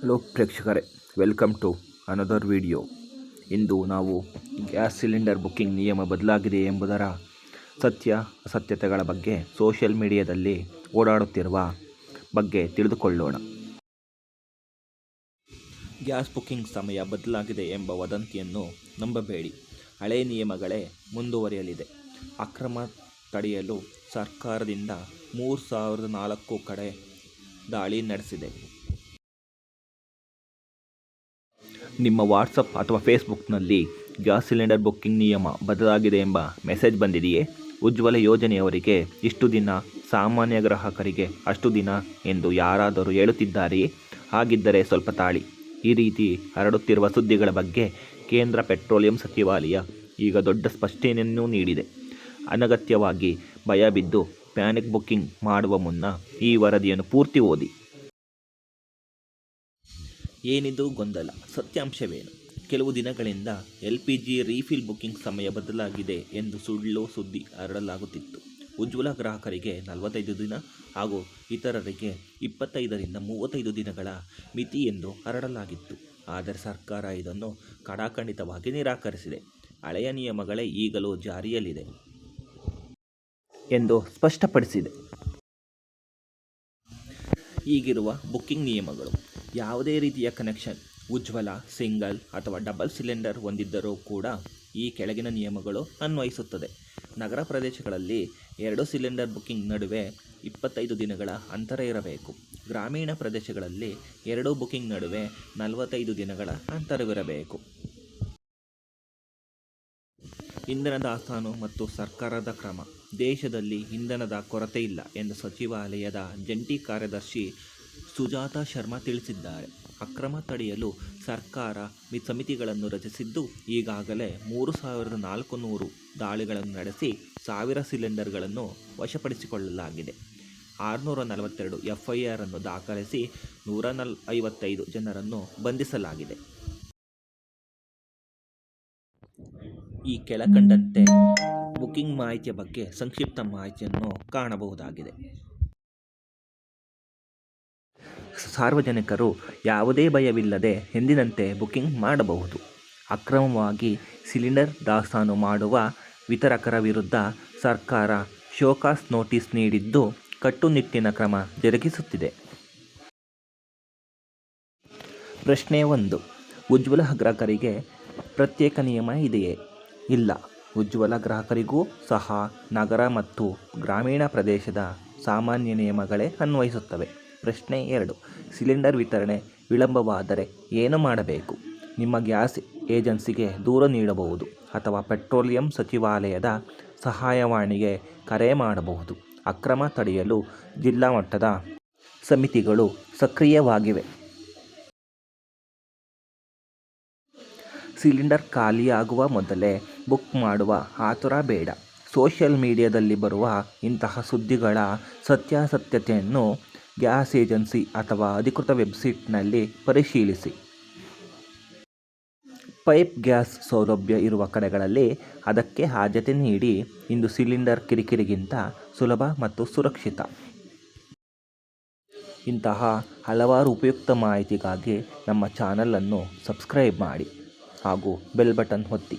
Hello ಪ್ರೇಕ್ಷಕರೇ, welcome to another video. ಇಂದು ನಾವು ಗ್ಯಾಸ್ ಸಿಲಿಂಡರ್ ಬುಕ್ಕಿಂಗ್ ನಿಯಮ ಬದಲಾಗಿದೆ ಎಂಬುದರ ಸತ್ಯ ಅಸತ್ಯತೆಗಳ ಬಗ್ಗೆ ಸೋಷಿಯಲ್ ಮೀಡಿಯಾದಲ್ಲಿ ಓಡಾಡುತ್ತಿರುವ ಬಗ್ಗೆ ತಿಳಿದುಕೊಳ್ಳೋಣ. ಗ್ಯಾಸ್ ಬುಕ್ಕಿಂಗ್ ಸಮಯ ಬದಲಾಗಿದೆ ಎಂಬ ವದಂತಿಯನ್ನು ನಂಬಬೇಡಿ. ಹಳೆ ನಿಯಮಗಳೇ ಮುಂದುವರಿಯಲಿದೆ. ಅಕ್ರಮ ತಡೆಯಲು ಸರ್ಕಾರದಿಂದ 3004 ಕಡೆ ದಾಳಿ ನಡೆಸಿದೆ. ನಿಮ್ಮ ವಾಟ್ಸಪ್ ಅಥವಾ ಫೇಸ್ಬುಕ್ನಲ್ಲಿ ಗ್ಯಾಸ್ ಸಿಲಿಂಡರ್ ಬುಕ್ಕಿಂಗ್ ನಿಯಮ ಬದಲಾಗಿದೆ ಎಂಬ ಮೆಸೇಜ್ ಬಂದಿದೆಯೇ? ಉಜ್ವಲ ಯೋಜನೆಯವರಿಗೆ ಇಷ್ಟು ದಿನ, ಸಾಮಾನ್ಯ ಗ್ರಾಹಕರಿಗೆ ಅಷ್ಟು ದಿನ ಎಂದು ಯಾರಾದರೂ ಹೇಳುತ್ತಿದ್ದಾರೆಯೇ? ಹಾಗಿದ್ದರೆ ಸ್ವಲ್ಪ ತಾಳಿ. ಈ ರೀತಿ ಹರಡುತ್ತಿರುವ ಸುದ್ದಿಗಳ ಬಗ್ಗೆ ಕೇಂದ್ರ ಪೆಟ್ರೋಲಿಯಂ ಸಚಿವಾಲಯ ಈಗ ದೊಡ್ಡ ಸ್ಪಷ್ಟನೆಯನ್ನು ನೀಡಿದೆ. ಅನಗತ್ಯವಾಗಿ ಭಯ ಬಿದ್ದು ಪ್ಯಾನಿಕ್ ಬುಕ್ಕಿಂಗ್ ಮಾಡುವ ಮುನ್ನ ಈ ವರದಿಯನ್ನು ಪೂರ್ತಿ ಓದಿ. ಏನಿದು ಗೊಂದಲ? ಸತ್ಯಾಂಶವೇನು? ಕೆಲವು ದಿನಗಳಿಂದ LPG ರೀಫಿಲ್ ಬುಕ್ಕಿಂಗ್ ಸಮಯ ಬದಲಾಗಿದೆ ಎಂದು ಸುಳ್ಳು ಸುದ್ದಿ ಹರಡಲಾಗುತ್ತಿತ್ತು. ಉಜ್ವಲ ಗ್ರಾಹಕರಿಗೆ 45 ದಿನ ಹಾಗೂ ಇತರರಿಗೆ 25ರಿಂದ 35 ದಿನಗಳ ಮಿತಿ ಎಂದು ಹರಡಲಾಗಿತ್ತು. ಆದರೆ ಸರ್ಕಾರ ಇದನ್ನು ಖಡಾಖಂಡಿತವಾಗಿ ನಿರಾಕರಿಸಿದೆ. ಹಳೆಯ ನಿಯಮಗಳೇ ಈಗಲೂ ಜಾರಿಯಲ್ಲಿದೆ ಎಂದು ಸ್ಪಷ್ಟಪಡಿಸಿದೆ. ಈಗಿರುವ ಬುಕ್ಕಿಂಗ್ ನಿಯಮಗಳು ಯಾವುದೇ ರೀತಿಯ ಕನೆಕ್ಷನ್, ಉಜ್ವಲ, ಸಿಂಗಲ್ ಅಥವಾ ಡಬಲ್ ಸಿಲಿಂಡರ್ ಹೊಂದಿದ್ದರೂ ಕೂಡ ಈ ಕೆಳಗಿನ ನಿಯಮಗಳು ಅನ್ವಯಿಸುತ್ತದೆ. ನಗರ ಪ್ರದೇಶಗಳಲ್ಲಿ 2 ಸಿಲಿಂಡರ್ ಬುಕ್ಕಿಂಗ್ ನಡುವೆ 25 ದಿನಗಳ ಅಂತರ ಇರಬೇಕು. ಗ್ರಾಮೀಣ ಪ್ರದೇಶಗಳಲ್ಲಿ 2 ಬುಕ್ಕಿಂಗ್ ನಡುವೆ 45 ದಿನಗಳ ಅಂತರವಿರಬೇಕು. ಇಂಧನ ದಾಸ್ತಾನು ಮತ್ತು ಸರ್ಕಾರದ ಕ್ರಮ. ದೇಶದಲ್ಲಿ ಇಂಧನದ ಕೊರತೆ ಇಲ್ಲ ಎಂದು ಸಚಿವಾಲಯದ ಜಂಟಿ ಕಾರ್ಯದರ್ಶಿ ಸುಜಾತಾ ಶರ್ಮಾ ತಿಳಿಸಿದ್ದಾರೆ. ಅಕ್ರಮ ತಡೆಯಲು ಸರ್ಕಾರ ಸಮಿತಿಗಳನ್ನು ರಚಿಸಿದ್ದು, ಈಗಾಗಲೇ 3400 ದಾಳಿಗಳನ್ನು ನಡೆಸಿ 1000 ಸಿಲಿಂಡರ್ಗಳನ್ನು ವಶಪಡಿಸಿಕೊಳ್ಳಲಾಗಿದೆ. 642 FIR ಅನ್ನು ದಾಖಲಿಸಿ 155 ಜನರನ್ನು ಬಂಧಿಸಲಾಗಿದೆ. ಈ ಕೆಳಕಂಡಂತೆ ಬುಕ್ಕಿಂಗ್ ಮಾಹಿತಿಯ ಬಗ್ಗೆ ಸಂಕ್ಷಿಪ್ತ ಮಾಹಿತಿಯನ್ನು ಕಾಣಬಹುದಾಗಿದೆ. ಸಾರ್ವಜನಿಕರು ಯಾವುದೇ ಭಯವಿಲ್ಲದೆ ಎಂದಿನಂತೆ ಬುಕ್ಕಿಂಗ್ ಮಾಡಬಹುದು. ಅಕ್ರಮವಾಗಿ ಸಿಲಿಂಡರ್ ದಾಸ್ತಾನು ಮಾಡುವ ವಿತರಕರ ವಿರುದ್ಧ ಸರ್ಕಾರ ಶೋಕಾಸ್ ನೋಟಿಸ್ ನೀಡಿದ್ದು, ಕಟ್ಟುನಿಟ್ಟಿನ ಕ್ರಮ ಜರುಗಿಸುತ್ತಿದೆ. ಪ್ರಶ್ನೆ 1. ಉಜ್ವಲ ಗ್ರಾಹಕರಿಗೆ ಪ್ರತ್ಯೇಕ ನಿಯಮ ಇದೆಯೇ? ಇಲ್ಲ. ಉಜ್ವಲ ಗ್ರಾಹಕರಿಗೂ ಸಹ ನಗರ ಮತ್ತು ಗ್ರಾಮೀಣ ಪ್ರದೇಶದ ಸಾಮಾನ್ಯ ನಿಯಮಗಳೇ ಅನ್ವಯಿಸುತ್ತವೆ. ಪ್ರಶ್ನೆ 2. ಸಿಲಿಂಡರ್ ವಿತರಣೆ ವಿಳಂಬವಾದರೆ ಏನು ಮಾಡಬೇಕು? ನಿಮ್ಮ ಗ್ಯಾಸ್ ಏಜೆನ್ಸಿಗೆ ದೂರು ನೀಡಬಹುದು ಅಥವಾ ಪೆಟ್ರೋಲಿಯಂ ಸಚಿವಾಲಯದ ಸಹಾಯವಾಣಿಗೆ ಕರೆ ಮಾಡಬಹುದು. ಅಕ್ರಮ ತಡೆಯಲು ಜಿಲ್ಲಾ ಮಟ್ಟದ ಸಮಿತಿಗಳು ಸಕ್ರಿಯವಾಗಿವೆ. ಸಿಲಿಂಡರ್ ಖಾಲಿಯಾಗುವ ಮೊದಲೇ ಬುಕ್ ಮಾಡುವ ಆತುರ ಬೇಡ. ಸೋಷಿಯಲ್ ಮೀಡಿಯಾದಲ್ಲಿ ಬರುವ ಇಂತಹ ಸುದ್ದಿಗಳ ಸತ್ಯಾಸತ್ಯತೆಯನ್ನು ಗ್ಯಾಸ್ ಏಜೆನ್ಸಿ ಅಥವಾ ಅಧಿಕೃತ ವೆಬ್ಸೈಟ್ನಲ್ಲಿ ಪರಿಶೀಲಿಸಿ. ಪೈಪ್ ಗ್ಯಾಸ್ ಸೌಲಭ್ಯ ಇರುವ ಕಡೆಗಳಲ್ಲಿ ಅದಕ್ಕೆ ಆದ್ಯತೆ ನೀಡಿ. ಇಂದು ಸಿಲಿಂಡರ್ ಕಿರಿಕಿರಿಗಿಂತ ಸುಲಭ ಮತ್ತು ಸುರಕ್ಷಿತ. ಇಂತಹ ಹಲವಾರು ಉಪಯುಕ್ತ ಮಾಹಿತಿಗಾಗಿ ನಮ್ಮ ಚಾನಲನ್ನು ಸಬ್ಸ್ಕ್ರೈಬ್ ಮಾಡಿ ಹಾಗೂ ಬೆಲ್ ಬಟನ್ ಒತ್ತಿ.